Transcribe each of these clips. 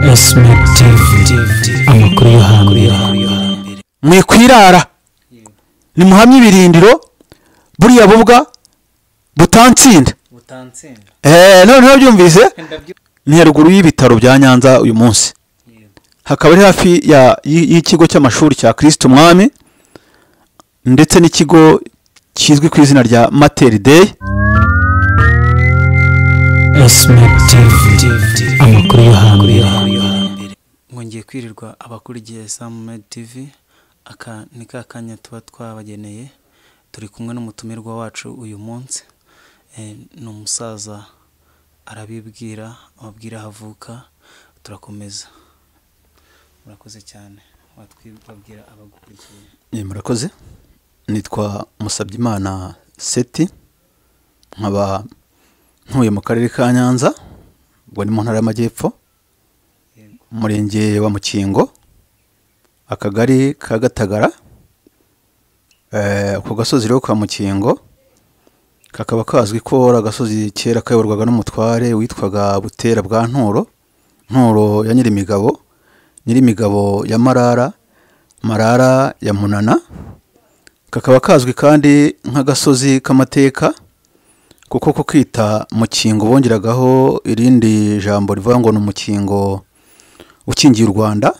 madeTV amakuru yo hambere mwikwirara nimuhamye ibirindiro buriya bubwa butansinda none byumvise ni haruguru y'ibitaro bya Nyanza uyu munsi hakaba ari hafi y'ikigo cy'amashuri cya Kristo Umwami ndetse n'ikigo kizwi ku izina rya madeTV amakuru yo hambere mwongeye kwirirwa abakurikiye madeTV aka ni kakanya tuba twabageneye turi kumwe n'umutumirwa wacu uyu munsi ni umusaza arabibwira ababwira havuka turakomeza murakoze cyane watwibabwira abagukurikiye murakoze nitwa Musabyimana Seti nkaba ntuye mu karere ka Nyanza ubwo ni mu ntara y'Amajyepfo umurenge wa Mukingo akagari ka Gatagara ku gasozi rero ka Mukingo kakaba kazwi ko agasozi kera kayoborwaga n'umutware witwaga Butera bwa Nturo ya Nyirimigabo ya Marara ya Munana kakaba kazwi kandi nk'agasozi k'amateka kuko kukita Mukingo bongeragaho irindi jambo rivuga ngo n'umukingo ukingiye u Rwanda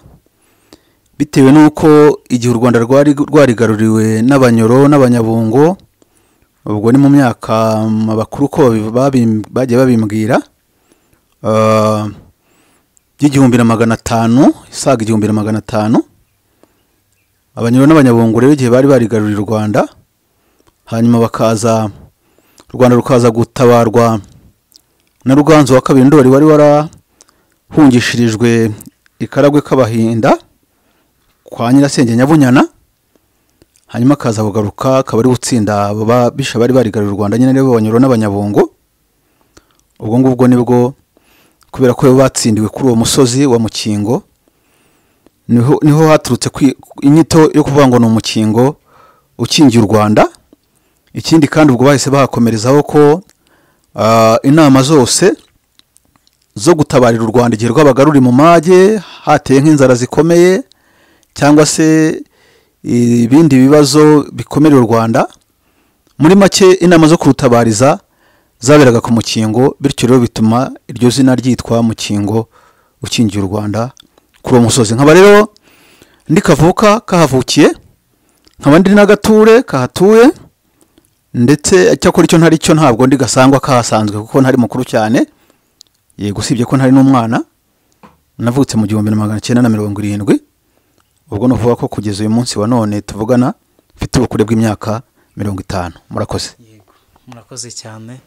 bitewe nuko igihe u Rwanda rwarigaruriwe n'abanyoro n'abanyabungo ubwo ni mu myaka abakuru ko bagiye babimbwira y'igihumbi na 500 isaga 1500 abanyoro n'abanyabungo rero igihe bari barigaruriye u Rwanda hanyuma bakaza u Rwanda rukaza gutabarwa na Ruganzu wa kabiri Ndoli wari warahungishirijwe ikaragwe k'abahinda kwa Nyirasenge Nyabunyana hanyuma kaza kugaruka akaba ari gutsinda babisha bari barigaruriye u Rwanda nyine rero abanyoro n'abanyabungo ubwo ngubwo nibwo kubera ko batsindiwe kuri uwo musozi wa Mukingo niho haturutse inyito yo kuvuga ngo n'umukingo ukingiye u Rwanda ikindi kandi ubwo bahise bahakomerezaho ko inama zose zo gutabarira u Rwanda igihe rwabaga ruri mu mage hateye nk'inzara zikomeye cyangwa se ibindi bibazo bikomerera u Rwanda muri make inama zo kurutabariza zaberaga ku Mukingo bityo rero bituma iryo zina ryitwa Mukingo ukingiye u Rwanda kuri uwo musozi nkaba rero ndikavuka kahavukiye nkaba ndi n'agature kahatuye ndetse cyakora icyo ntari cyo ntabwo ndi gasangwa kahasanzwe kuko ntari mukuru cyane yego usibye ko ntari n'umwana navutse mu 1970 ubwo nuvuga ko kugeza uyu munsi wa none tuvugana mfite ubukure bw'imyaka 50 murakoze yego murakoze cyane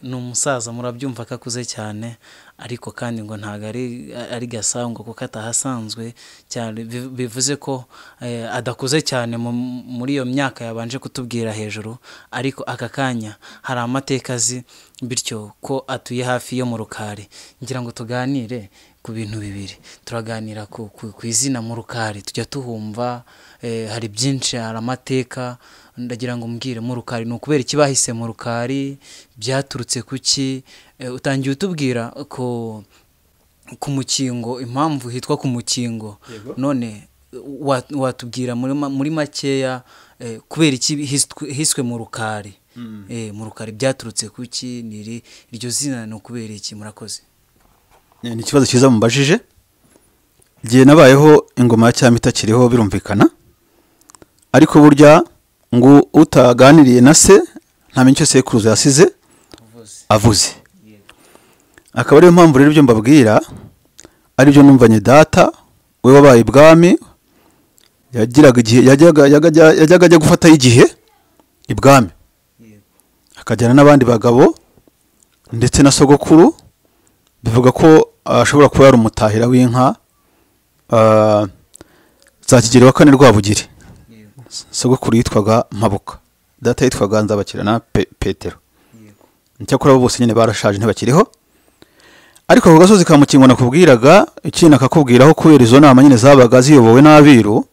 ni umusaza murabyumva kakuze cyane ariko kandi ngo ntago ari gasangwa kuko atahasanzwe cyane bivuze ko adakuze cyane muri iyo myaka yabanje kutubwira hejuru ariko aka kanya hari amateka azi bityo ko atuye hafi yo murukari ngira ngo tuganire ku bintu bibiri turaganira ku izina murukari tujya tuhumva hari byinshi hari amateka ndagira ngo mbwire murukari no kubera ikibahise murukari byaturutse kuki utangiye utubwira ko ku Mukingo impamvu hitwa ku Mukingo none watubwira muri makeya kubera iki hiswe murukari murukari byaturutse kuki niri iryo zina no kubera iki murakoze ni ikibazo cyiza mubajije giye nabayeho ingoma ya cyami itakiriho birumvikana ariko burya ngo utaganiriye na se ntamenye icyo sekuruza yasize avuze akaba ariyo mpamvu rero ibyo mbabwira ari byo numvanye data we wabaye ibwami yagiraga igihe yajyaga gufata igihe ibwami akajyana n'abandi bagabo ndetse na sogokuru bivuga ko ashobora kuba yari umutahira w'inka za Kigeli wa kane Rwabugiri sogokuru yitwaga Mpabuka data yitwaga Nzabakira na Petero cyakora abo bose nyine barashaje ntibakiriho ariko ku gasozi ka Mukingo nakubwiraga ikintu akakubwiraho kubera izo nama nyine zabaga ziyobowe n'abiru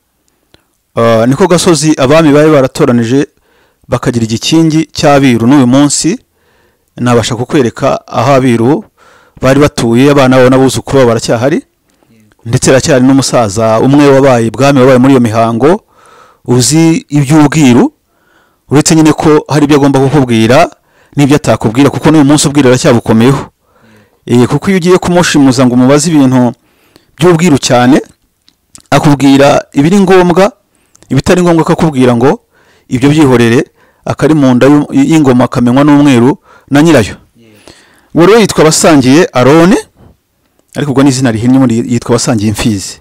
niko gasozi abami bari baratoranije bakagira igikingi cy'abiru n'uyu munsi nabasha kukwereka aho abiru bari batuye abana babo n'abuzukuru baracyahari ndetse aracyari n'umusaza umwe wabaye ibwami, wabaye muri iyo mihango, uzi iby'ubwiru, uretse nyine ko hari ibyo agomba kukubwira n'ibyo atakubwira, kuko n'uyu munsi ubwira aracyabukomeyeho. Kuko iyo ugiye kumushimuza ngo umubaze ibintu by'ubwiru cyane, akubwira ibiri ngombwa, ibitari ngombwa akakubwira ngo ibyo byihorere, akari mu nda y'ingoma akamenywa n'umweru na nyirayo. Uwo rero yitwa Basangiye Arone, ariko ubwo n'izina rihinnye yitwa Basangiye Imfizi.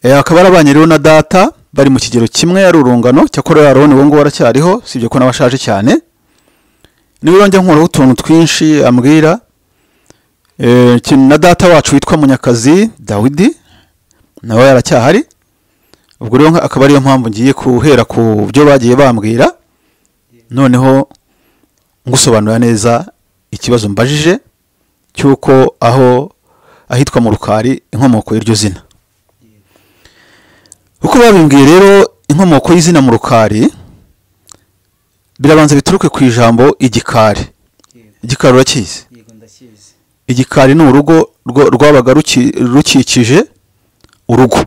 Akaba arabanye rero na data, bari mu kigero kimwe, ari urungano. Cyakora Arone uwo nguwo aracyariho, sibyo ko n'abashaje cyane. Niwe yongera nkuraho utuntu twinshi ambwira. Na data wacu witwa Munyakazi Dawidi nawe yaracyahari. Ubwo rero akaba ariyo mpamvu ngiye kuhera ku byo bagiye bambwira, noneho ngusobanura neza ikibazo mbajije cyuko aho ahitwa murukari inkomoko y'iryo zina. Uko babimbwiye rero, inkomoko y'izina murukari birabanza bituruke ku ijambo igikari. Igikari urakizi? Igikari ni urugo rwabaga rukikije urugo.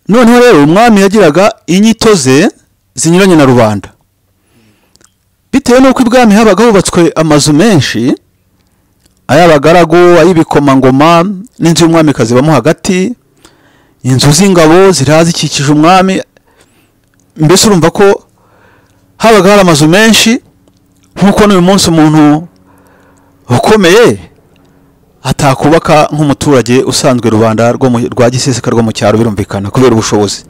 Noneho rero umwami yagiraga inyito ze zinyuranye na rubanda, bitewe n'uko ibwami habaga hubatswe amazu menshi, ay'abagaragu, ay'ibikomangoma, n'inzu y'umwami ikazibamo hagati, inzu z'ingabo ziriha zikikije umwami. Mbese urumva ko habaga hari amazu menshi, nk'uko n'uyu munsi umuntu ukomeye atakubaka nk'umuturage usanzwe rubanda rwa giseseka rwo mu cyaro, birumvikana kubera ubushobozi.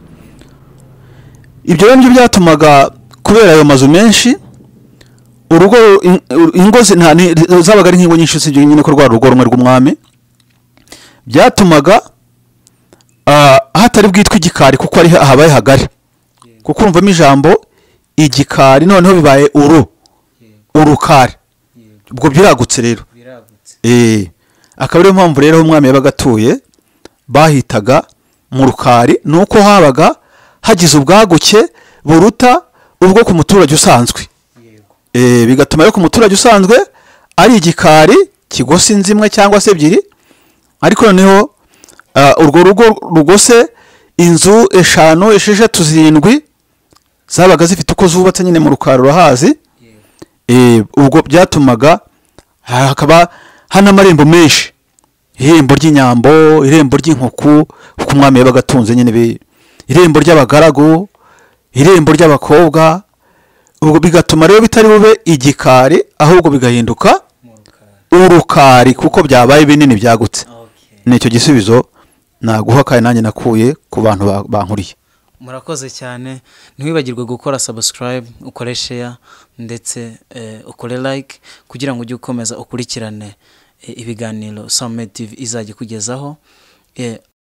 Ibyo rero nibyo byatumaga, kubera ayo mazu menshi, urugo ingo zabaga ari nk'ingo nyinshi, usibye nyine ko rwa rugo rumwe rw'umwami, byatumaga hatari bwitwa igikari, kuko ari habaye hagari. Kuko urumvamo ijambo igikari, noneho bibaye urukari, ubwo biragutse rero. Akaba ariyo mpamvu rero umwami yabaga atuye bahitaga mu rukari, nuko habaga hagize ubwaguke buruta ubwo ku muturage usanzwe. Bigatuma rero ku muturage usanzwe ari igikari kigose inzu imwe cyangwa se ebyiri, ariko noneho urwo rugo rugose inzu 5, 6, 7 zabaga zifite uko zubatse nyine mu rukari urahazi. Ubwo byatumaga hakaba hana amarembo menshi, irembo ry'inyambo, irembo ry'inkoku, kuko umwami yabaga atunze nyine, irembo ry'abagaragu, irembo ry'abakobwa. Ubwo bigatuma rero bitari bube igikari, ahubwo bigahinduka urukari, kuko byabaye binini byagutse. Nicyo gisubizo naguha, kandi nanjye nakuye ku bantu bankuriye. Murakoze cyane. Ntiwibagirwe gukora subscribe, ukore share, ndetse ukore like, kugira ngo ujye ukomeza ukurikirane ibiganiro madeTV izajya kugezaho.